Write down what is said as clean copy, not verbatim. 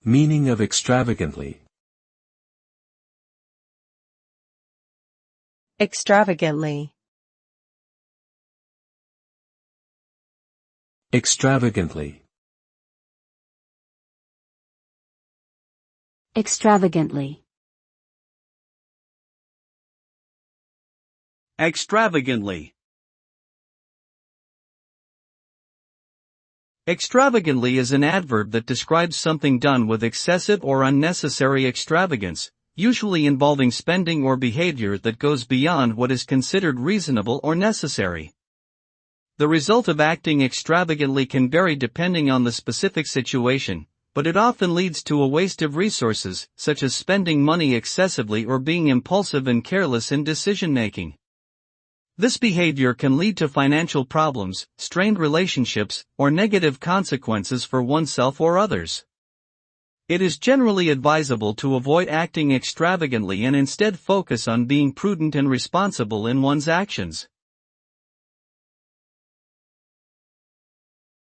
Meaning of extravagantly. Extravagantly. Extravagantly. Extravagantly. Extravagantly. Extravagantly is an adverb that describes something done with excessive or unnecessary extravagance, usually involving spending or behavior that goes beyond what is considered reasonable or necessary. The result of acting extravagantly can vary depending on the specific situation, but it often leads to a waste of resources, such as spending money excessively or being impulsive and careless in decision-making. This behavior can lead to financial problems, strained relationships, or negative consequences for oneself or others. It is generally advisable to avoid acting extravagantly and instead focus on being prudent and responsible in one's actions.